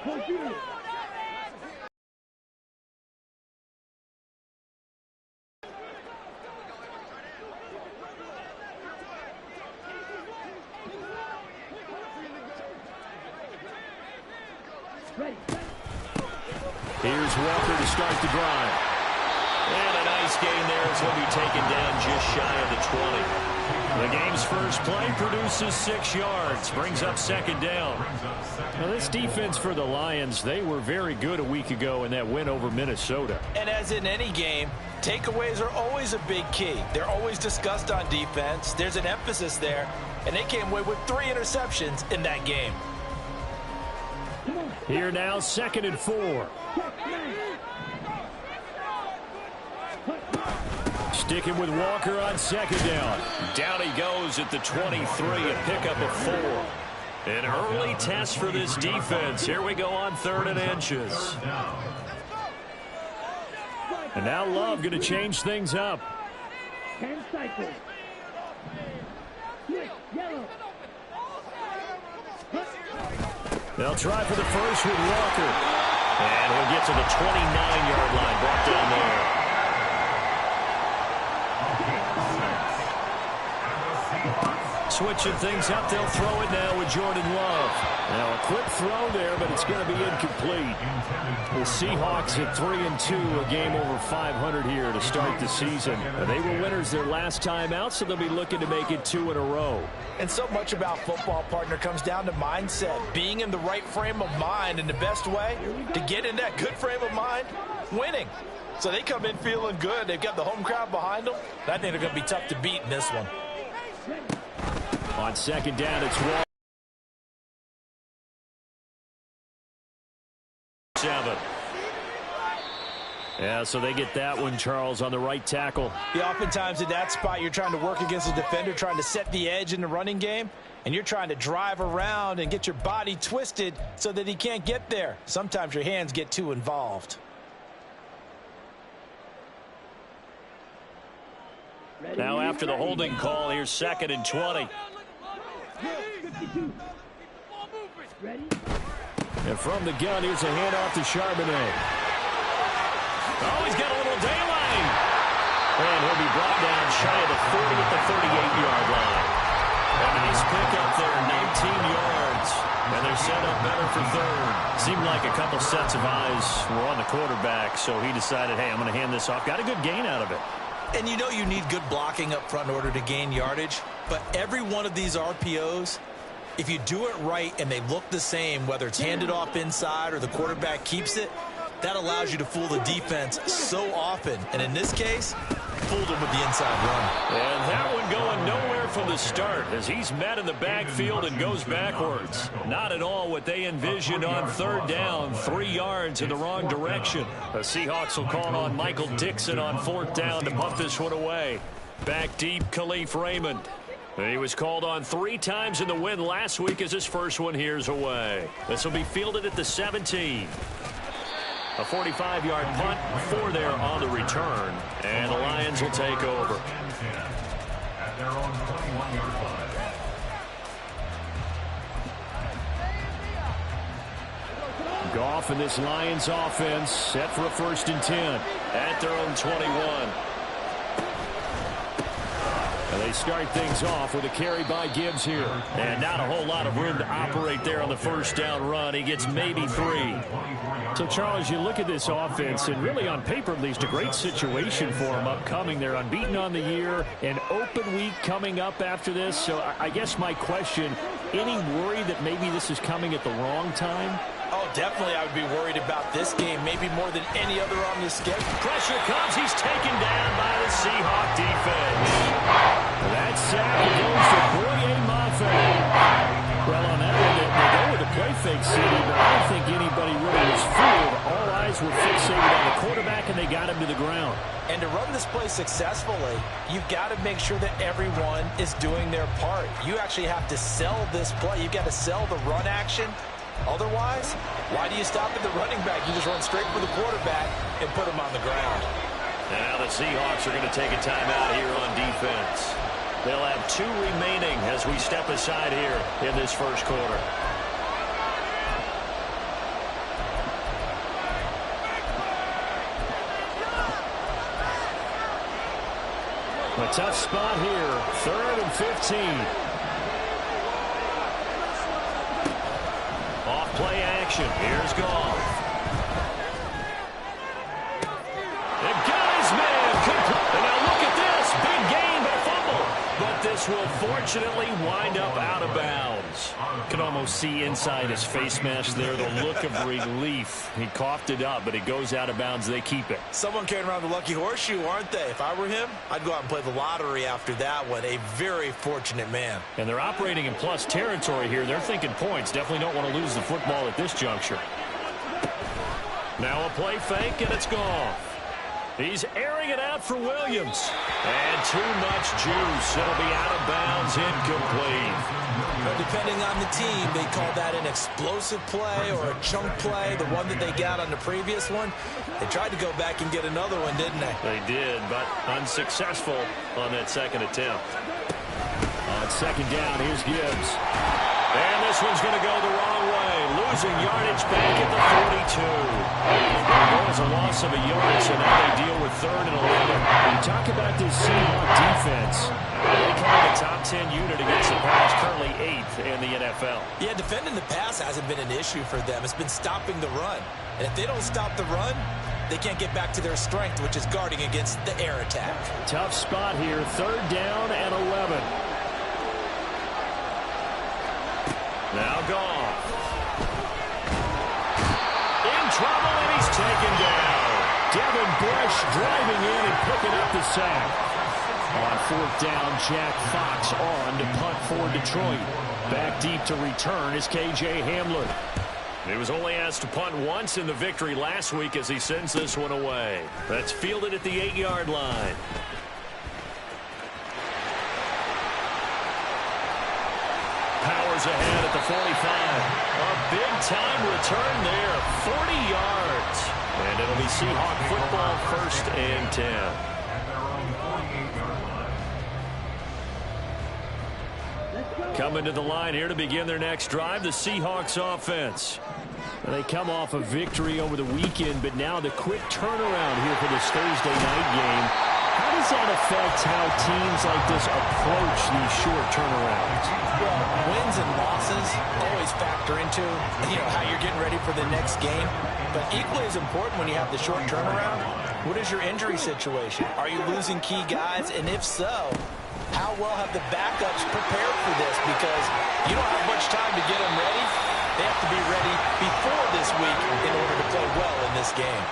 Here's Walker to start the drive. And a nice gain there as he'll be taken down just shy of the 20. The game's first play produces 6 yards, brings up second down. Now this defense for the Lions, they were very good a week ago in that win over Minnesota. And as in any game, takeaways are always a big key. They're always discussed on defense. There's an emphasis there, and they came away with 3 interceptions in that game. Here now, 2nd and 4. Sticking with Walker on 2nd down. Down he goes at the 23, a pickup of 4. An early test for this defense. Here we go on 3rd and inches. And now Love going to change things up. 10 cycles. They'll try for the first with Walker. And we'll get to the 29-yard line, brought down there. Switching things up, they'll throw it now with Jordan Love. Now a quick throw there, but it's going to be incomplete. The Seahawks at 3-2, a game over 500 here to start the season. They were winners their last time out, so they'll be looking to make it 2 in a row. And so much about football, partner, comes down to mindset. Being in the right frame of mind, and the best way to get in that good frame of mind, winning. So they come in feeling good. They've got the home crowd behind them. I think they're going to be tough to beat in this one. On 2nd down, it's Walker. 7. Yeah, so they get that one, Charles, on the right tackle. Yeah, oftentimes in that spot, you're trying to work against a defender, trying to set the edge in the running game, and you're trying to drive around and get your body twisted so that he can't get there. Sometimes your hands get too involved. Now after the holding call, here's 2nd and 20. And from the gun, here's a handoff to Charbonnet. Oh, he's got a little daylight. And he'll be brought down shy of the 40 at the 38-yard line. A nice pickup there, 19 yards. And they're set up better for 3rd. Seemed like a couple sets of eyes were on the quarterback, so he decided, hey, I'm going to hand this off. Got a good gain out of it. And you know you need good blocking up front in order to gain yardage. But every one of these RPOs, if you do it right and they look the same, whether it's handed off inside or the quarterback keeps it, that allows you to fool the defense so often. And in this case, fooled him with the inside run. And that one going nowhere from the start as he's met in the backfield and goes backwards. Not at all what they envisioned on 3rd down, 3 yards in the wrong direction. The Seahawks will call on Michael Dixon on 4th down to punt this one away. Back deep, Khalif Raymond. He was called on 3 times in the win last week as his first one here's away. This will be fielded at the 17. A 45-yard punt, 4 there on the return, and the Lions will take over. Goff and this Lions offense set for a 1st and 10 at their own 21. And they start things off with a carry by Gibbs here. And not a whole lot of room to operate there on the 1st down run. He gets maybe 3. So, Charles, you look at this offense, and really on paper at least, a great situation for them upcoming. They're unbeaten on the year, an open week coming up after this. So I guess my question, any worry that maybe this is coming at the wrong time? Oh, definitely I would be worried about this game, maybe more than any other on this schedule. Pressure comes. He's taken down by the Seahawk defense. That sack goes to Boye Mafe. Well, on that one, they go with the play fake, City, but I don't think anybody really was fooled. All eyes were fixated on the quarterback, and they got him to the ground. And to run this play successfully, you've got to make sure that everyone is doing their part. You actually have to sell this play. You've got to sell the run action. Otherwise, why do you stop at the running back? You just run straight for the quarterback and put him on the ground. Now the Seahawks are going to take a timeout here on defense. They'll have 2 remaining as we step aside here in this first quarter. A tough spot here. 3rd and 15. Off play action. Here's Goff. And got his man. And now look at this. Big gain, but a fumble. But this will fortunately wind up out of bounds. You can almost see inside his face mask there the look of relief. He coughed it up, but it goes out of bounds. They keep it. Someone carrying around the lucky horseshoe, aren't they? If I were him, I'd go out and play the lottery after that one. A very fortunate man. And they're operating in plus territory here. They're thinking points. Definitely don't want to lose the football at this juncture. Now a play fake, and it's gone. He's airing it out for Williams. And too much juice. It'll be out of bounds, incomplete. But depending on the team, they call that an explosive play or a chunk play, the one that they got on the previous one. They tried to go back and get another one, didn't they? They did, but unsuccessful on that second attempt. On second down, here's Gibbs. And this one's going to go the wrong way. Losing yardage back at the 42. There was a loss of a yard, so now they deal with 3rd and 11. You talk about this Seahawks defense. They come in the top 10 unit against the pass, currently 8th in the NFL. Yeah, defending the pass hasn't been an issue for them. It's been stopping the run. And if they don't stop the run, they can't get back to their strength, which is guarding against the air attack. Tough spot here, 3rd down and 11. Now Goff. In trouble, and he's taken down. Devin Bush driving in and picking up the sack. On 4th down, Jack Fox on to punt for Detroit. Back deep to return is K.J. Hamler. He was only asked to punt once in the victory last week as he sends this one away. That's fielded at the 8-yard line. Powers ahead at the 45. A big-time return there, 40 yards. And it'll be Seahawk football, 1st and 10. Coming to the line here to begin their next drive, the Seahawks offense. They come off a victory over the weekend, but now the quick turnaround here for this Thursday night game. How does that affect how teams like this approach these short turnarounds? Well, wins and losses always factor into, how you're getting ready for the next game. But equally as important when you have the short turnaround, what is your injury situation? Are you losing key guys? And if so, how well have the backups prepared for this? Because you don't have much time to get them ready. They have to be ready before this week in order to play well in this game.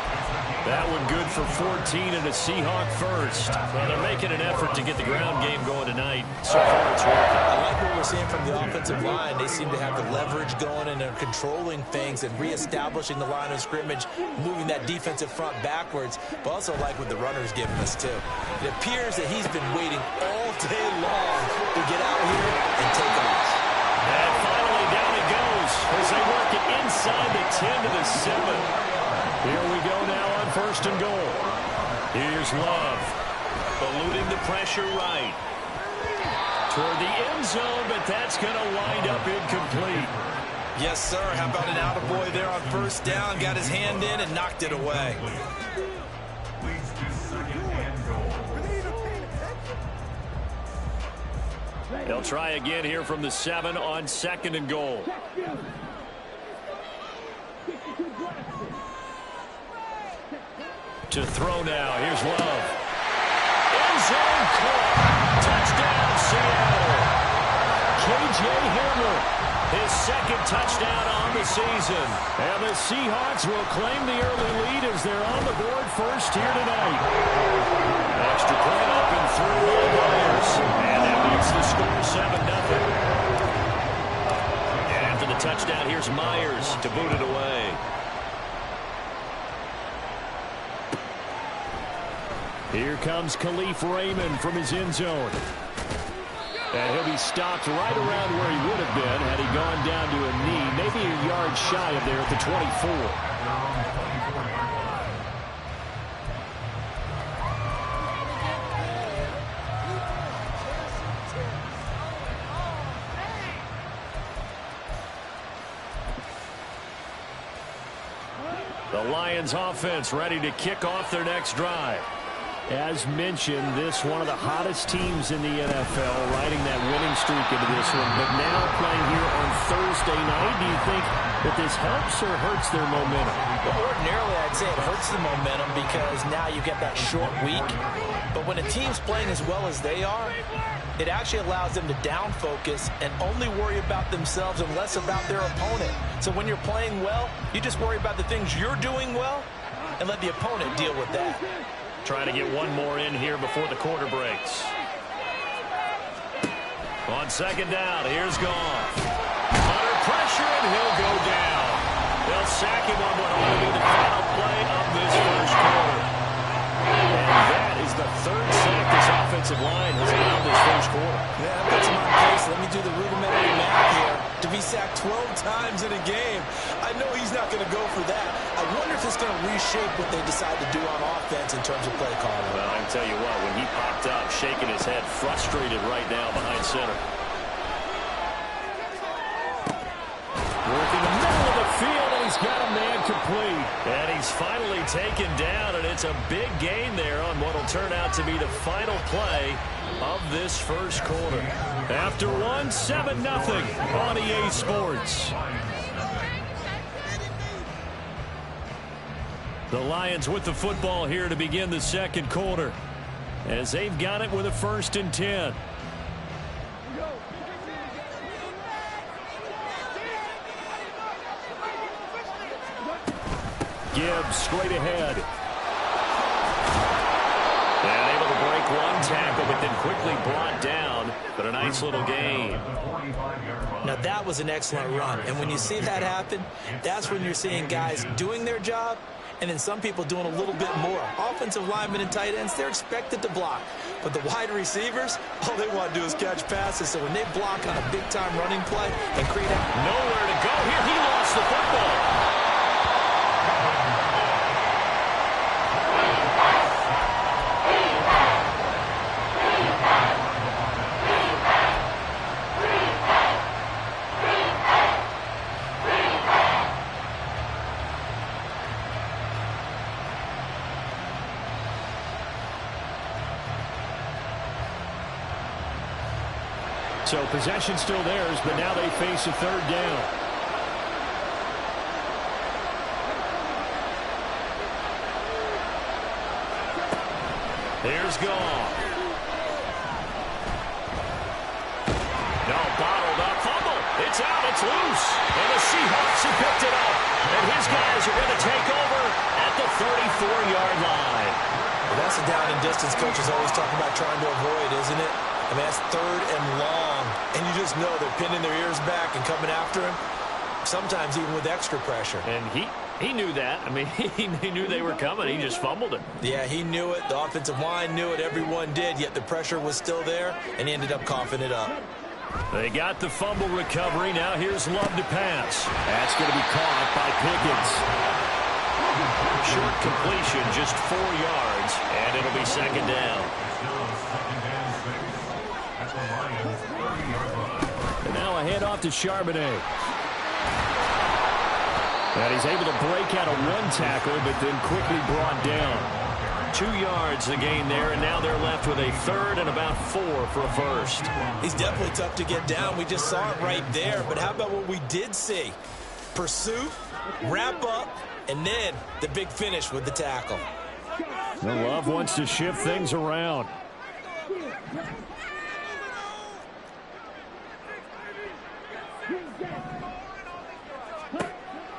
That one good for 14 and a Seahawk first. Well, they're making an effort to get the ground game going tonight. So far, it's working. I like what we're seeing from the offensive line. They seem to have the leverage going, and they're controlling things and reestablishing the line of scrimmage, moving that defensive front backwards, but also like what the runner's giving us, too. It appears that he's been waiting all day long to get out here and take off. And finally, down it goes as they work it inside the 10 to the 7. Here we go now on 1st and goal. Here's Love. Eluding the pressure right. Toward the end zone, but that's going to wind up incomplete. Yes, sir. How about an attaboy there on 1st down? Got his hand in and knocked it away. They'll try again here from the 7 on 2nd and goal. To throw now. Here's Love. End zone caught. Touchdown, Seattle. K.J. Hamler, his 2nd touchdown on the season. And the Seahawks will claim the early lead as they're on the board first here tonight. Extra point up and through by Myers. And that makes the score 7-0. And after the touchdown, here's Myers to boot it away. Here comes Khalif Raymond from his end zone. And he'll be stopped right around where he would have been had he gone down to a knee, maybe a yard shy of there at the 24. The Lions offense ready to kick off their next drive. As mentioned, this one of the hottest teams in the NFL, riding that winning streak into this one. But now playing here on Thursday night, do you think that this helps or hurts their momentum? Well, ordinarily, I'd say it hurts the momentum because now you get that short week. But when a team's playing as well as they are, it actually allows them to down focus and only worry about themselves and less about their opponent. So when you're playing well, you just worry about the things you're doing well and let the opponent deal with that. Trying to get one more in here before the quarter breaks. On second down, here's Goff. Under pressure, and he'll go down. They'll sack him on what ought to be the final play of this first quarter. And that is the third sack this offensive line has allowed this first quarter. Yeah, that puts him on pace. Let me do the rudimentary math here. To be sacked 12 times in a game, I know he's not going to go for that. I wonder if it's going to reshape what they decide to do on offense in terms of play calling. Well, I can tell you what, when he popped up, shaking his head, frustrated right now behind center. Working the middle of the field, and he's got a man complete. And he's finally taken down, and it's a big gain there on what will turn out to be the final play of this first quarter. After one, 7-0 on EA Sports. The Lions with the football here to begin the second quarter, as they've got it with a 1st and 10. Gibbs straight ahead. And able to break one tackle, but then quickly brought down. But a nice little gain. Now that was an excellent run. And when you see that happen, that's when you're seeing guys doing their job and then some people doing a little bit more. Offensive linemen and tight ends, they're expected to block. But the wide receivers, all they want to do is catch passes. So when they block on a big-time running play and create nowhere to go here, he lost the football. So possession still theirs, but now they face a 3rd down. Here's Goff. No, bottled up, fumble. It's out, it's loose. And the Seahawks have picked it up. And his guys are going to take over at the 34-yard line. Well, that's a down and distance coaches always talking about trying to avoid, isn't it? I mean, that's 3rd and long, and you just know they're pinning their ears back and coming after him, sometimes even with extra pressure. And he knew that. I mean, he knew they were coming. He just fumbled it. Yeah, he knew it. The offensive line knew it. Everyone did, yet the pressure was still there, and he ended up coughing it up. They got the fumble recovery. Now here's Love to pass. That's going to be caught by Pickens. Short completion, just 4 yards, and it'll be 2nd down. And now a handoff to Charbonnet. And he's able to break out of one tackle, but then quickly brought down. 2 yards the gain there, and now they're left with a 3rd and about 4 for a 1st. He's definitely tough to get down. We just saw it right there, but how about what we did see? Pursuit, wrap up, and then the big finish with the tackle. Well, Love wants to shift things around.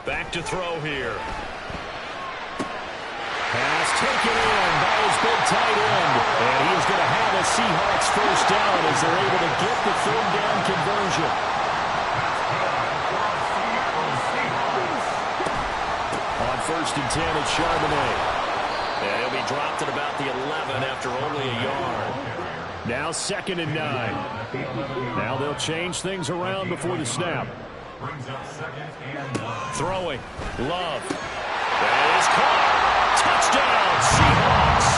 Back to throw here. Pass taken in by his big tight end. And he's going to have a Seahawks 1st down as they're able to get the 3rd down conversion. On 1st and 10, it's Charbonnet. And he'll be dropped at about the 11 after only a yard. Now 2nd and 9. Now they'll change things around before the snap. Throwing. Love. That is caught. Touchdown, Seahawks.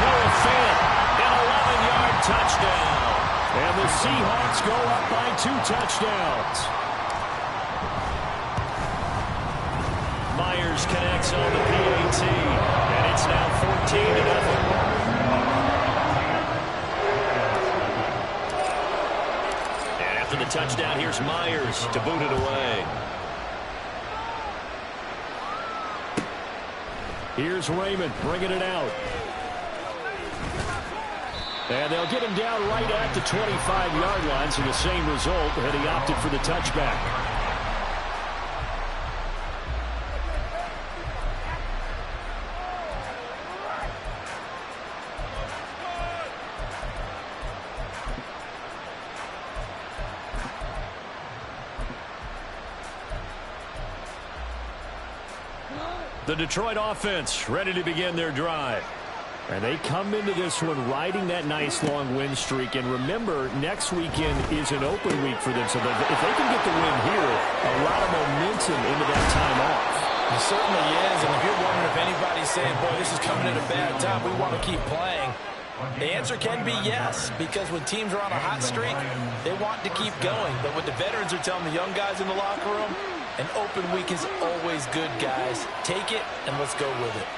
Noah Fant, an 11-yard touchdown. And the Seahawks go up by 2 touchdowns. Myers connects on the PAT. And it's now 14-0. touchdown. Here's Myers to boot it away. Here's Raymond bringing it out. And they'll get him down right at the 25-yard line, so the same result, and he opted for the touchback. The Detroit offense ready to begin their drive. And they come into this one riding that nice long win streak. And remember, next weekend is an open week for them. So if they can get the win here, a lot of momentum into that time off. It certainly is. And if you're wondering if anybody's saying, boy, this is coming at a bad time, we want to keep playing, the answer can be yes. Because when teams are on a hot streak, they want to keep going. But what the veterans are telling the young guys in the locker room, an open week is always good, guys. Take it, and let's go with it.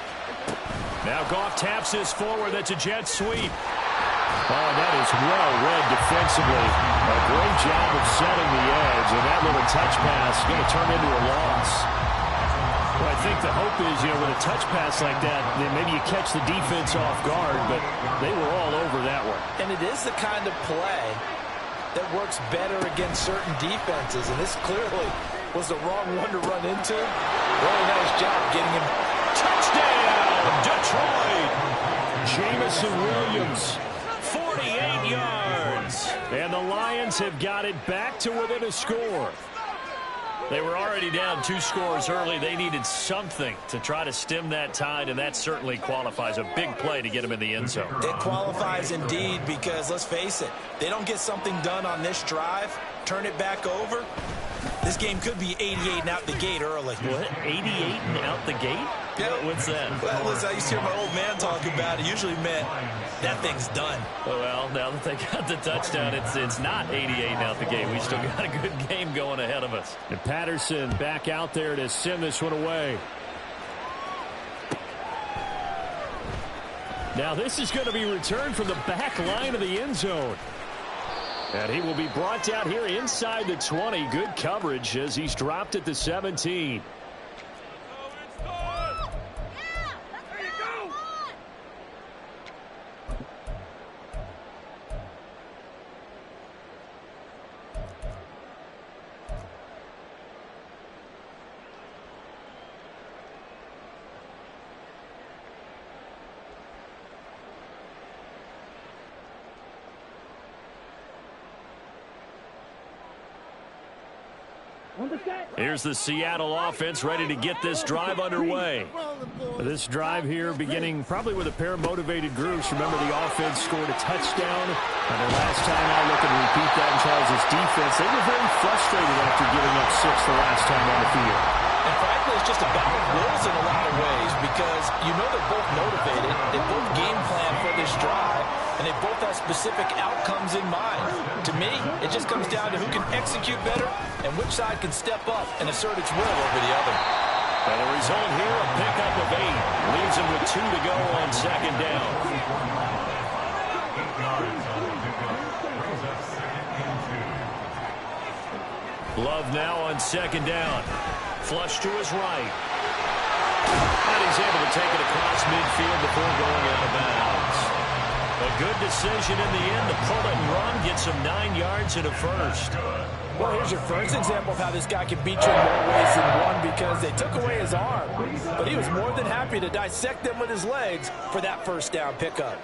Now Goff taps this forward. That's a jet sweep. Oh, that is well read defensively. A great job of setting the edge, and that little touch pass is going to turn into a loss. Well, I think the hope is, with a touch pass like that, then maybe you catch the defense off guard, but they were all over that one. And it is the kind of play that works better against certain defenses, and this clearly was the wrong one to run into. Really nice job getting him. Touchdown, Detroit! Jamison Williams, 48 yards. And the Lions have got it back to within a score. They were already down 2 scores early. They needed something to try to stem that tide, and that certainly qualifies. A big play to get them in the end zone. It qualifies indeed because, let's face it, they don't get something done on this drive, turn it back over, this game could be 88 and out the gate early. What? 88 and out the gate? Yeah. What's that? Well, listen, I used to hear my old man talk about it. Usually meant that thing's done. Well, now that they got the touchdown, it's not 88 and out the gate. We still got a good game going ahead of us. And Patterson back out there to send this one away. Now this is going to be returned from the back line of the end zone. And he will be brought down here inside the 20. Good coverage as he's dropped at the 17. Here's the Seattle offense ready to get this drive underway. This drive here beginning probably with a pair of motivated groups. Remember, the offense scored a touchdown. And the last time I look and repeat that in Charles' defense, they were very frustrated after giving up 6 the last time on the field. And frankly, it's just a battle of wills in a lot of ways because they're both motivated. They both game plan for this drive, and they both have specific outcomes in mind. To me, it just comes down to who can execute better and which side can step up and assert its will over the other. And the result here, a pickup of 8. Leaves him with 2 to go on second down. Love now on second down. Flush to his right. And he's able to take it across midfield before going out of bounds. A good decision in the end to pull it and run, get some 9 yards and a first. Well, here's your first example of how this guy can beat you in more ways than one because they took away his arm. But he was more than happy to dissect them with his legs for that first down pickup.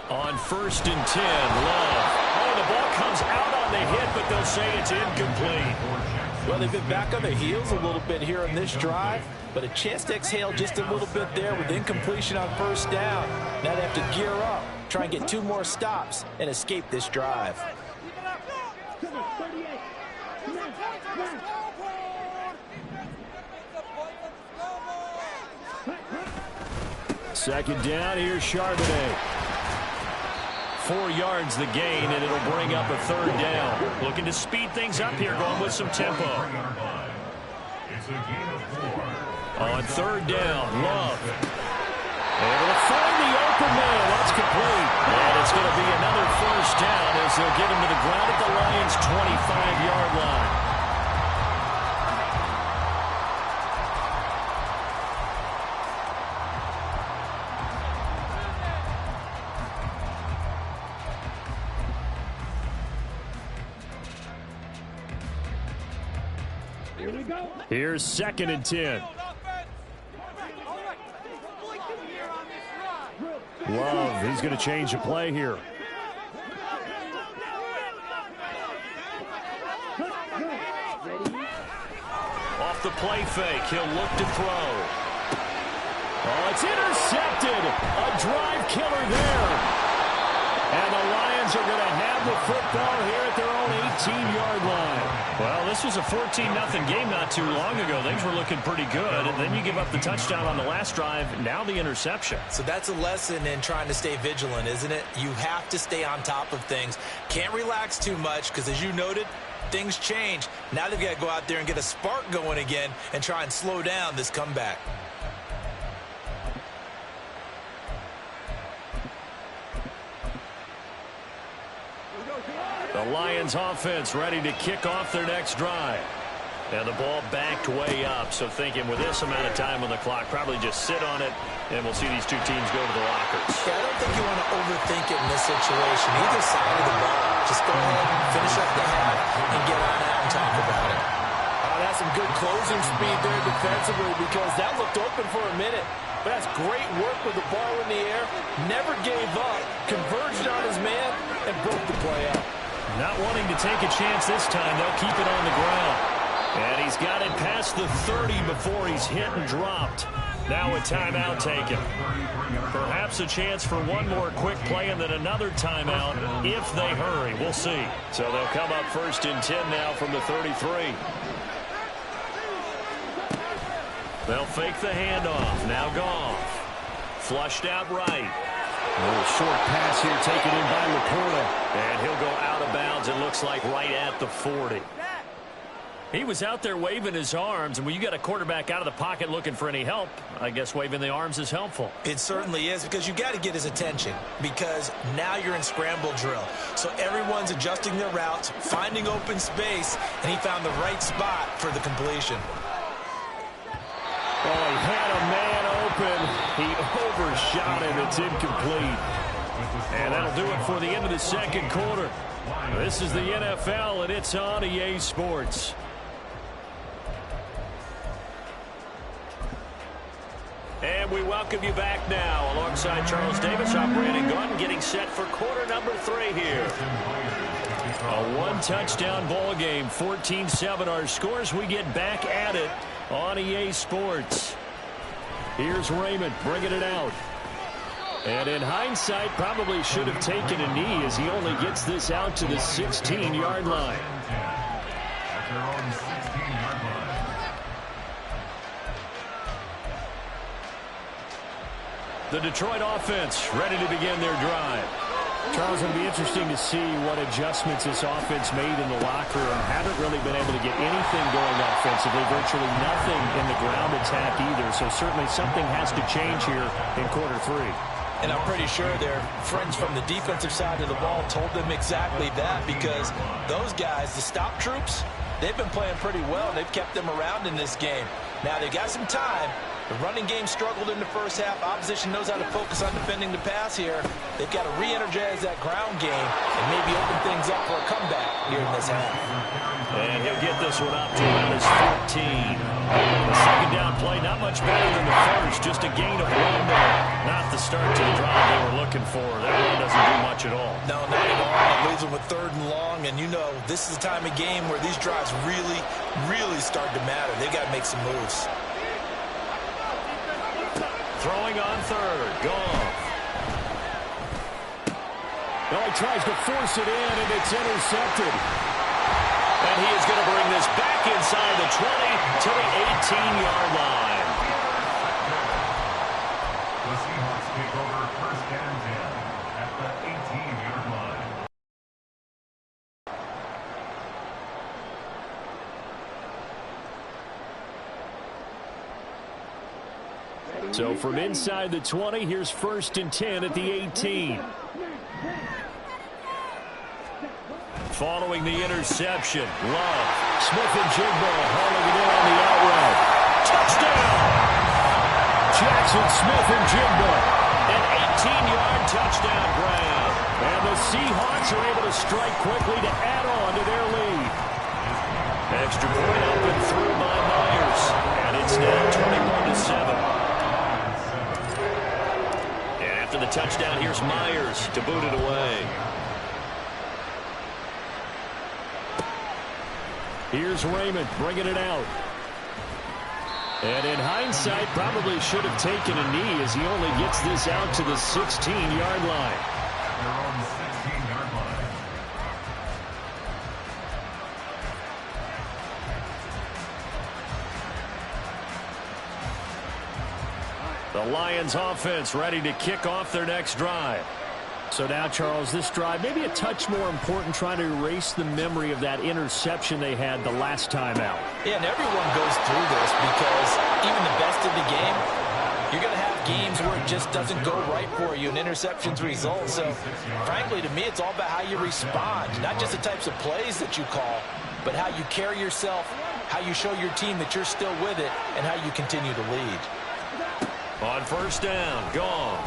On 1st and 10, Love. Oh, the ball comes out on the hit, but they'll say it's incomplete. Well, they've been back on their heels a little bit here in this drive, but a chance to exhale just a little bit there with incompletion on first down. Now they have to gear up, try and get 2 more stops, and escape this drive. Second down, here's Charbonnet. 4 yards the gain, and it'll bring up a 3rd down. Looking to speed things up here, going with some tempo. On 3rd down, Love. Able to find the open man. That's complete. And it's going to be another first down as they'll get him to the ground at the Lions' 25-yard line. Here's 2nd and 10. Love, he's going to change the play here. Off the play fake, he'll look to throw. Oh, it's intercepted. A drive killer there. And the Lions are going to have the football here at their own 18-yard line. Well, this was a 14-0 game not too long ago. Things were looking pretty good. And then you give up the touchdown on the last drive. Now the interception. So that's a lesson in trying to stay vigilant, isn't it? You have to stay on top of things. Can't relax too much because, as you noted, things change. Now they've got to go out there and get a spark going again and try and slow down this comeback. The Lions offense ready to kick off their next drive. And the ball backed way up, so thinking with this amount of time on the clock, probably just sit on it, and we'll see these two teams go to the lockers. Yeah, I don't think you want to overthink it in this situation. Either side of the ball. Just go ahead, finish up the half, and get on out and talk about it. That's some good closing speed there defensively because that looked open for a minute. But that's great work with the ball in the air. Never gave up, converged on his man, and broke the play up. Not wanting to take a chance this time, they'll keep it on the ground. And he's got it past the 30 before he's hit and dropped. Now a timeout taken. Perhaps a chance for one more quick play and then another timeout if they hurry. We'll see. So they'll come up 1st and 10 now from the 33. They'll fake the handoff. Now Goff. Flushed out right. A little short pass here taken in by Laporta. And he'll go out of bounds, it looks like, right at the 40. He was out there waving his arms, and when you got a quarterback out of the pocket looking for any help, I guess waving the arms is helpful. It certainly is, because you got to get his attention, because now you're in scramble drill. So everyone's adjusting their routes, finding open space, and he found the right spot for the completion. Oh, he had a man open. He overshot him. It's incomplete. And that'll do it for the end of the second quarter. This is the NFL, and it's on EA Sports. And we welcome you back now. Alongside Charles Davis, I'm Brandon Gunn, getting set for quarter number 3 here. A one-touchdown ball game, 14-7 our scores. We get back at it on EA Sports. Here's Raymond bringing it out. And in hindsight, probably should have taken a knee as he only gets this out to the 16-yard line. The Detroit offense ready to begin their drive. Charles, it'll be interesting to see what adjustments this offense made in the locker room. Haven't really been able to get anything going offensively, virtually nothing in the ground attack either. So certainly something has to change here in quarter 3. And I'm pretty sure their friends from the defensive side of the ball told them exactly that, because those guys, the stop troops, they've been playing pretty well. They've kept them around in this game. Now they got some time. The running game struggled in the first half. Opposition knows how to focus on defending the pass here. They've got to re-energize that ground game and maybe open things up for a comeback here in this half. And he'll get this one up to around his 14. The second down play, not much better than the first. Just a gain of 1 there. Not the start to the drive they were looking for. That run doesn't do much at all. No, not at all. It leaves them with 3rd and long. And you know, this is the time of game where these drives really, really start to matter. They've got to make some moves. Throwing on 3rd. Goff. Well, he tries to force it in, and it's intercepted. And he is going to bring this back inside the 20 to the 18-yard line. The Seahawks take over 1st and 10 at the 18-yard line. So from inside the 20, here's 1st and 10 at the 18. Following the interception, Love. Smith and Jigba hauling it in on the out route. Touchdown! Jackson Smith and Jigba. An 18-yard touchdown grab. And the Seahawks are able to strike quickly to add on to their lead. Extra point up and through by Myers. And it's now 21-7. And after the touchdown, here's Myers to boot it away. Here's Raymond bringing it out. And in hindsight, probably should have taken a knee as he only gets this out to the 16-yard line. Their own 16-yard line. The Lions offense ready to kick off their next drive. So now, Charles, this drive maybe a touch more important, trying to erase the memory of that interception they had the last time out. Yeah, and everyone goes through this because even the best of the game, you're going to have games where it just doesn't go right for you and interceptions result. So, frankly, to me, it's all about how you respond, not just the types of plays that you call, but how you carry yourself, how you show your team that you're still with it, and how you continue to lead. On 1st down, Goff.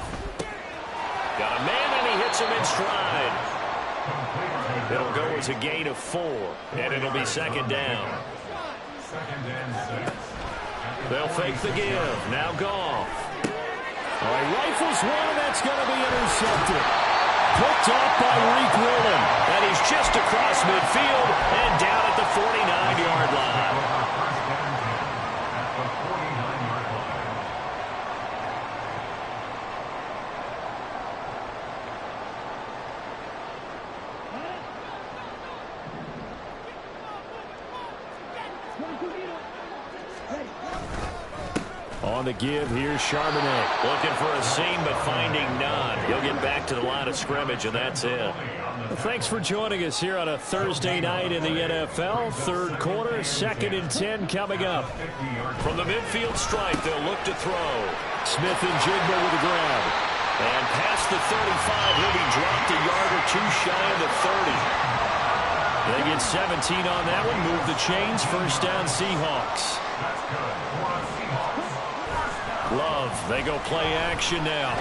Got a man, and he hits him in stride. It'll go as a gain of 4, and it'll be 2nd down. 2nd and 6. They'll fake the give. Now Goff. All right, rifles one, that's going to be intercepted. Picked off by Reek Willen. And he's just across midfield and down at the 49-yard line. On the give, here's Charbonnet. Looking for a seam, but finding none. He'll get back to the line of scrimmage, and that's it. Well, thanks for joining us here on a Thursday night in the NFL. 3rd quarter, 2nd and 10 coming up. From the midfield stripe, they'll look to throw. Smith and Jigba with a grab. And past the 35, he'll be dropped a yard or two shy of the 30. They get 17 on that one, move the chains, 1st down Seahawks. Love, they go play action now.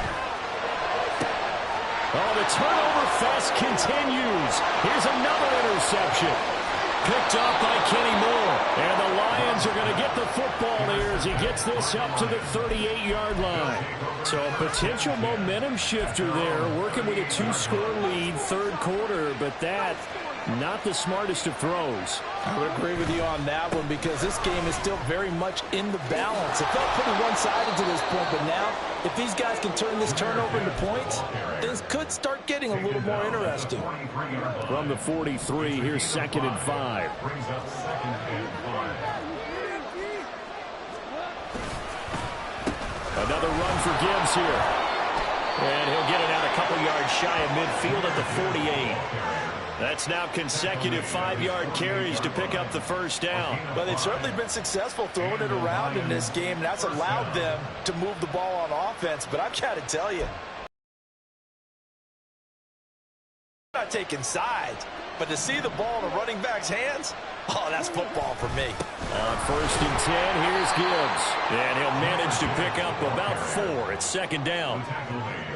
Oh, the turnover fest continues. Here's another interception. Picked off by Kenny Moore. And the Lions are going to get the football here as he gets this up to the 38-yard line. So a potential momentum shifter there, working with a 2-score lead, 3rd quarter, but that not the smartest of throws. I would agree with you on that one because this game is still very much in the balance. It felt pretty one-sided to this point, but now if these guys can turn this turnover into points, things could start getting a little more interesting. From the 43, here's 2nd and 5. Another run for Gibbs here. And he'll get it out a couple yards shy of midfield at the 48. That's now consecutive 5-yard carries to pick up the 1st down. Well, they've certainly been successful throwing it around in this game. That's allowed them to move the ball on offense. But I've got to tell you, not taking sides, but to see the ball in a running back's hands, oh, that's football for me. On 1st and 10, here's Gibbs. And he'll manage to pick up about 4. It's 2nd down.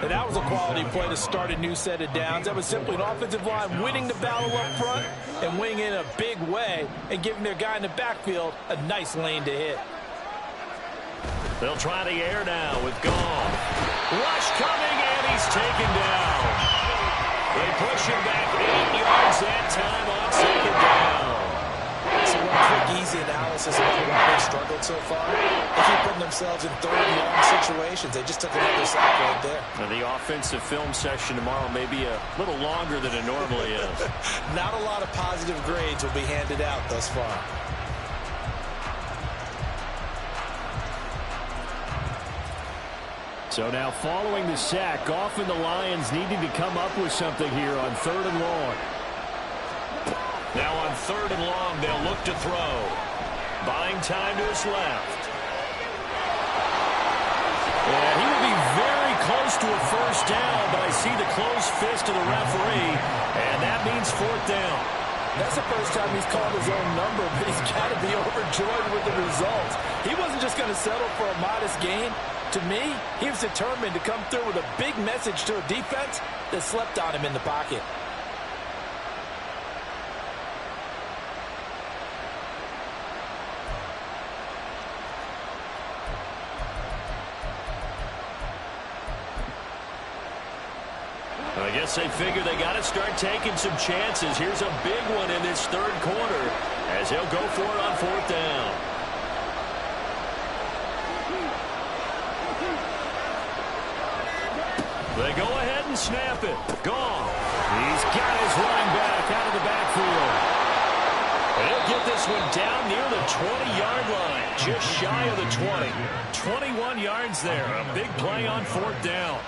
And that was a quality play to start a new set of downs. That was simply an offensive line winning the battle up front and winning in a big way and giving their guy in the backfield a nice lane to hit. They'll try the air now with Goff. Rush coming, and he's taken down. They push him back 8 yards that time on 2nd down. So one quick, easy analysis about why they've struggled so far. They keep putting themselves in 3rd and long situations. They just took another sack right there. Now, the offensive film session tomorrow may be a little longer than it normally is. Not a lot of positive grades will be handed out thus far. So now following the sack, Goff and the Lions needing to come up with something here on 3rd and long. Now on 3rd and long, they'll look to throw. Buying time to his left. And he will be very close to a first down, but I see the closed fist of the referee, and that means fourth down. That's the first time he's called his own number, but he's got to be overjoyed with the results. He wasn't just going to settle for a modest gain. To me, he was determined to come through with a big message to a defense that slept on him in the pocket. I guess they figure they got to start taking some chances. Here's a big one in this third quarter as he'll go for it on fourth down. They go ahead and snap it. Gone. He's got his running back out of the backfield. He'll get this one down near the 20-yard line, just shy of the 20. 21 yards there. A big play on fourth down.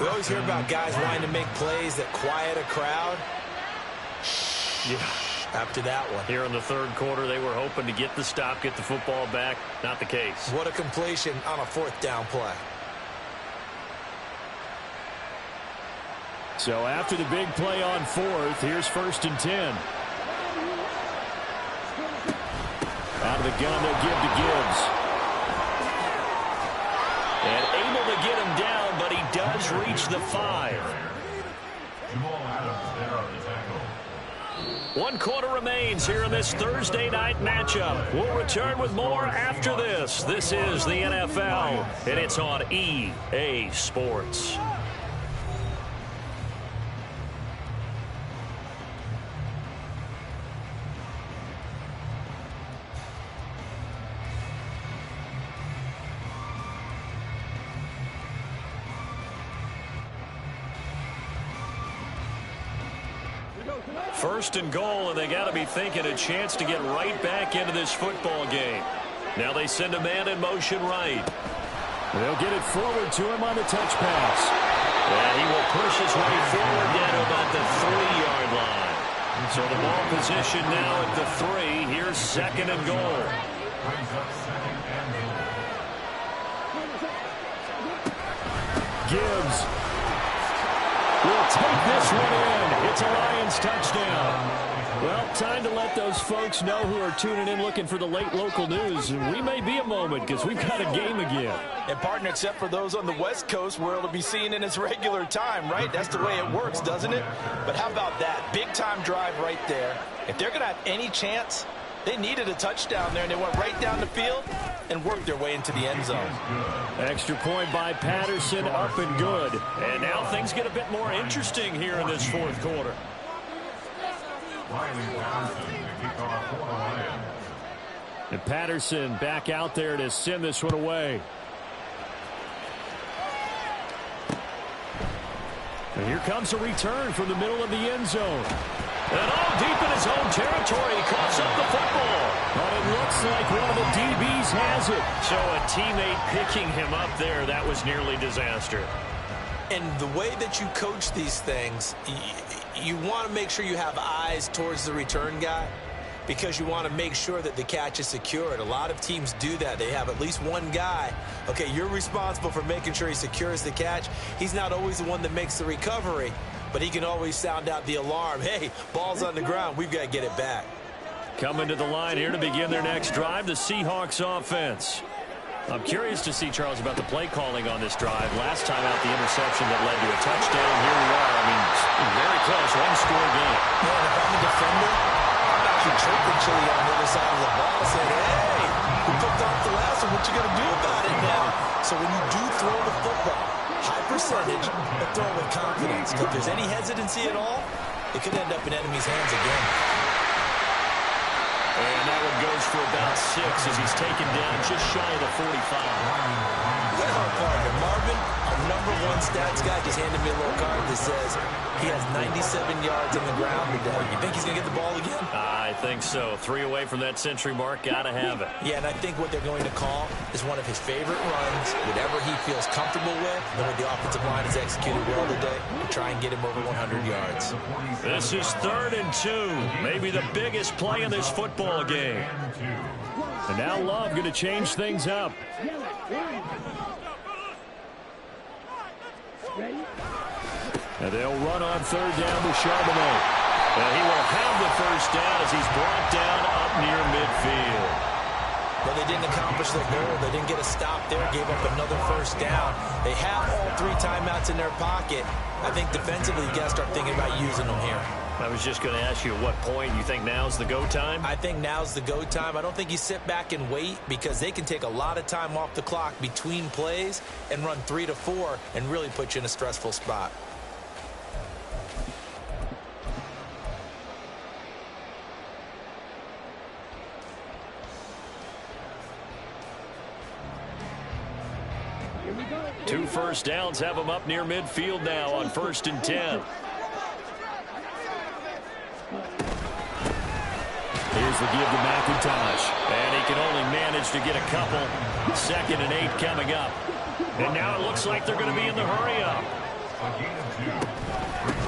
We always hear about guys wanting to make plays that quiet a crowd. Yeah. After that one. Here in the third quarter, they were hoping to get the stop, get the football back. Not the case. What a completion on a fourth down play. So after the big play on fourth, here's 1st and 10. Out of the gun, they'll give to Gibbs. And able to get him down, but he does reach the 5. One quarter remains here in this Thursday night matchup. We'll return with more after this. This is the NFL, and it's on EA Sports. First and goal, and they got to be thinking a chance to get right back into this football game. Now they send a man in motion right. They'll get it forward to him on the touch pass. And he will push his way forward down to about the 3-yard line. So the ball position now at the 3. Here's 2nd and goal. Gibbs will take this one in. It's a Lions touchdown. Well, time to let those folks know who are tuning in looking for the late local news. We may be a moment because we've got a game again. And, partner, except for those on the West Coast where it'll be seen in its regular time, right? That's the way it works, doesn't it? But how about that? Big-time drive right there. If they're going to have any chance, they needed a touchdown there, and they went right down the field and worked their way into the end zone. Extra point by Patterson, up and good. And now things get a bit more interesting here in this fourth quarter. And Patterson back out there to send this one away. And here comes a return from the middle of the end zone. And all deep in his own territory, he coughs up the football. But it looks like one of the DBs has it. So a teammate picking him up there, that was nearly disaster. And the way that you coach these things, you want to make sure you have eyes towards the return guy because you want to make sure that the catch is secured. A lot of teams do that. They have at least one guy. Okay, you're responsible for making sure he secures the catch. He's not always the one that makes the recovery, but he can always sound out the alarm. Hey, ball's on the ground. We've got to get it back. Coming to the line here to begin their next drive, the Seahawks offense. I'm curious to see, Charles, about the play calling on this drive. Last time out, the interception that led to a touchdown. Here we are. I mean, very close, one-score game. Man, if I'm a defender, I'm actually chirping Chili on the other side of the ball saying, hey, we picked off the last one. What you going to do about it now? So when you do throw the football, high percentage, but throw with confidence. If there's any hesitancy at all, it could end up in enemy's hands again. And that one goes for about 6 as he's taken down just shy of the 45. Well, partner, Marvin, our #1 stats guy, just handed me a little card that says he has 97 yards on the ground today. You think he's going to get the ball again? I think so. 3 away from that century mark. Got to have it. Yeah, and I think what they're going to call is one of his favorite runs, whatever he feels comfortable with, and what the offensive line has executed well today, to try and get him over 100 yards. This is 3rd and 2. Maybe the biggest play in this football game. And now Love going to change things up. And they'll run on third down with Charbonnet. And he will have the first down as he's brought down up near midfield. But they didn't accomplish their goal. They didn't get a stop there, gave up another first down. They have all 3 timeouts in their pocket. I think defensively, you got to start thinking about using them here. I was just going to ask you at what point you think now's the go time? I think now's the go time. I don't think you sit back and wait because they can take a lot of time off the clock between plays and run 3 to 4 and really put you in a stressful spot. Two first downs have them up near midfield now on 1st and 10. Here's the give to McIntosh. And he can only manage to get a couple. 2nd and 8 coming up. And now it looks like they're going to be in the hurry up.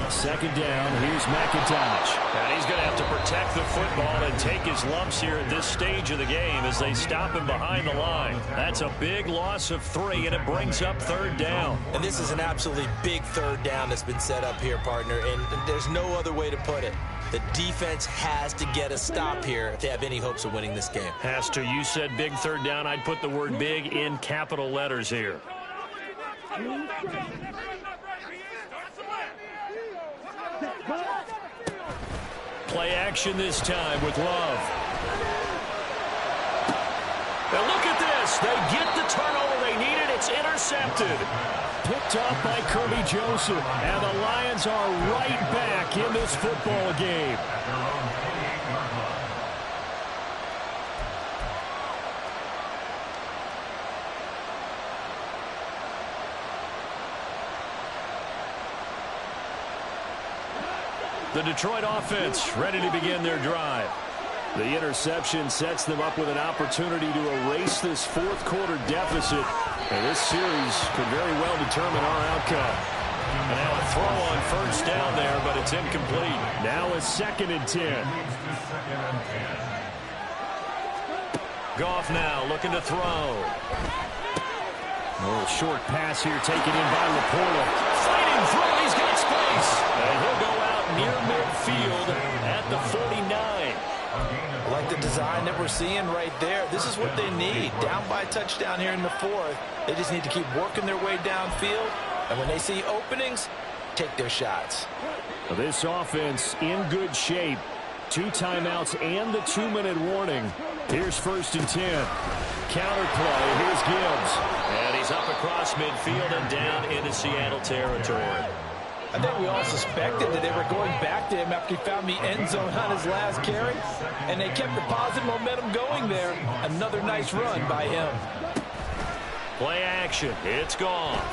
2nd down, here's McIntosh. And he's going to have to protect the football and take his lumps here at this stage of the game as they stop him behind the line. That's a big loss of 3, and it brings up 3rd down. And this is an absolutely big 3rd down that's been set up here, partner, and there's no other way to put it. The defense has to get a stop here if they have any hopes of winning this game. Has to. You said big 3rd down. I'd put the word big in capital letters here. Play action this time with Love. Now look at this. They get the turnover they needed. It's intercepted. Picked up by Kirby Joseph. And the Lions are right back in this football game. The Detroit offense ready to begin their drive. The interception sets them up with an opportunity to erase this 4th quarter deficit. And this series could very well determine our outcome. And now a throw on 1st down there, but it's incomplete. Now a 2nd and 10. Goff now looking to throw. A little short pass here taken in by Laporta. Fighting through, he's got space. And he'll go out near midfield at the 49. I like the design that we're seeing right there. This is what they need. Down by a touchdown here in the 4th. They just need to keep working their way downfield. And when they see openings, take their shots. This offense in good shape. 2 timeouts and the 2-minute warning. Here's 1st and 10. Counter play. Here's Gibbs. And he's up across midfield and down into Seattle territory. I think we all suspected that they were going back to him after he found the end zone on his last carry, and they kept the positive momentum going there. Another nice run by him. Play action. It's Goff.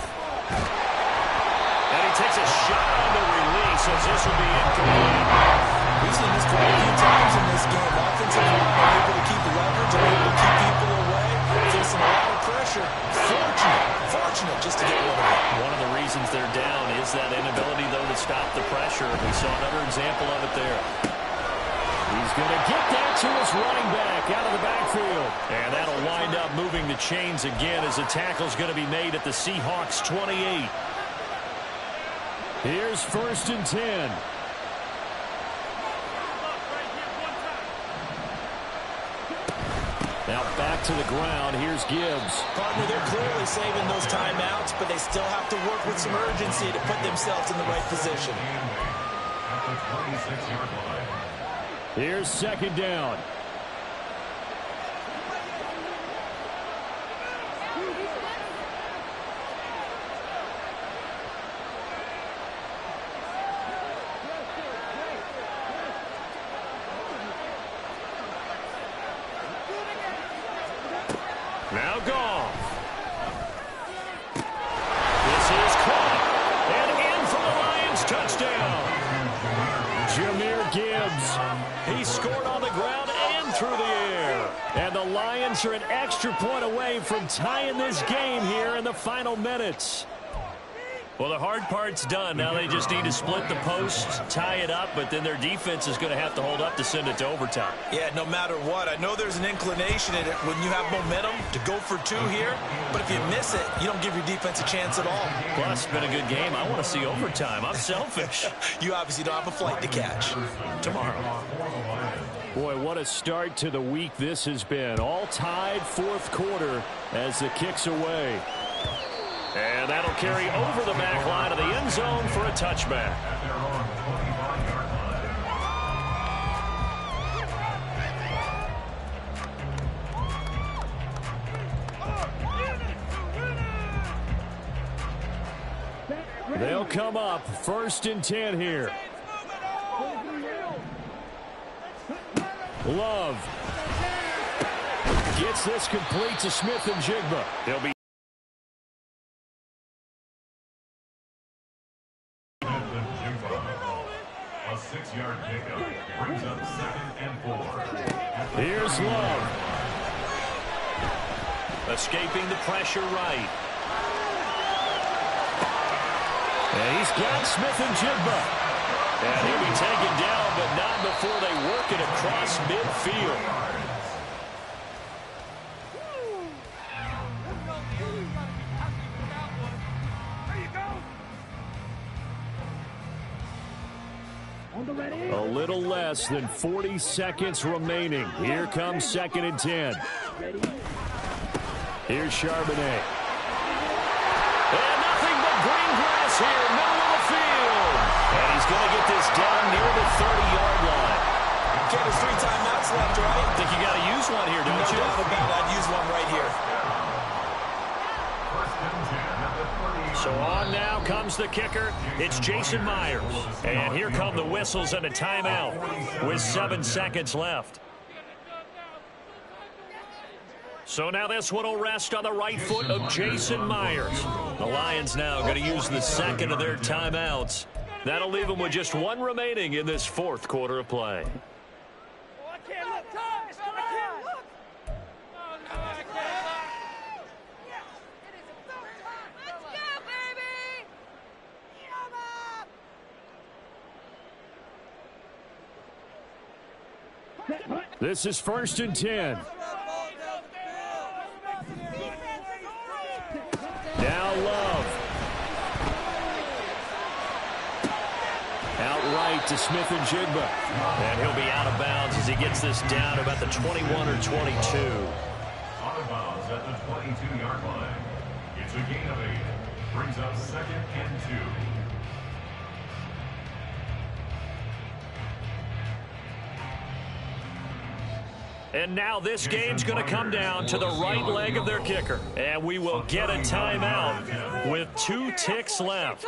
And he takes a shot on the release as this will be incomplete. We've seen this quite a few times in this game. Offensive line are able to keep leverage, are able to keep people away, facing a lot of pressure. Fortunate just to get rid of it. One of the reasons they're down is that inability, though, to stop the pressure. We saw another example of it there. He's going to get that to his running back out of the backfield. And that'll wind up moving the chains again as the tackle's going to be made at the Seahawks 28. Here's 1st and 10. Now back to the ground. Here's Gibbs. Partner, they're clearly saving those timeouts, but they still have to work with some urgency to put themselves in the right position. Here's 2nd down. Now Goff. This is caught. And in for the Lions touchdown. Jahmyr Gibbs. He scored on the ground and through the air. And the Lions are an extra point away from tying this game here in the final minutes. Well, the hard part's done. Now they just need to split the post, tie it up, but then their defense is going to have to hold up to send it to overtime. Yeah, no matter what. I know there's an inclination in it when you have momentum to go for two here, but if you miss it, you don't give your defense a chance at all. Plus, it's been a good game. I want to see overtime. I'm selfish. You obviously don't have a flight to catch. Tomorrow. Boy, what a start to the week this has been. All tied fourth quarter as the kick's away. And that'll carry over the back line of the end zone for a touchback. They'll come up 1st and 10 here. Love gets this complete to Smith and Jigba. They'll be a 6-yard pickup brings up 2nd and 4. Here's Love. Escaping the pressure right. And he's got Smith and Jigba. And he'll be taken down, but not before they work it across midfield. A little less than 40 seconds remaining. Here comes 2nd and 10. Here's Charbonnet. And nothing but green grass here, middle of the field. And he's going to get this down near the 30-yard line. Okay, there's 3 timeouts left, right? I think you got to use one here, don't you? No doubt about it. I'd use one right here. So on now comes the kicker. It's Jason Myers. And here come the whistles and a timeout with 7 seconds left. So now this one will rest on the right foot of Jason Myers. The Lions now going to use the second of their timeouts. That'll leave them with just 1 remaining in this 4th quarter of play. This is 1st and 10. Now Love. Outright to Smith and Jigba. And he'll be out of bounds as he gets this down about the 21 or 22. Out of bounds at the 22-yard line. It's a gain of 8. Brings up 2nd and 2. And now this game's going to come down to the right leg of their kicker. And we will get a timeout with 2 ticks left.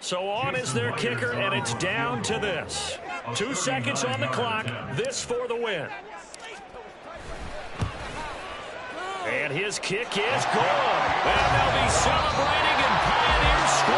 So on is their kicker, and it's down to this. 2 seconds on the clock. This for the win. And his kick is good. And they'll be celebrating, and Pioneers score.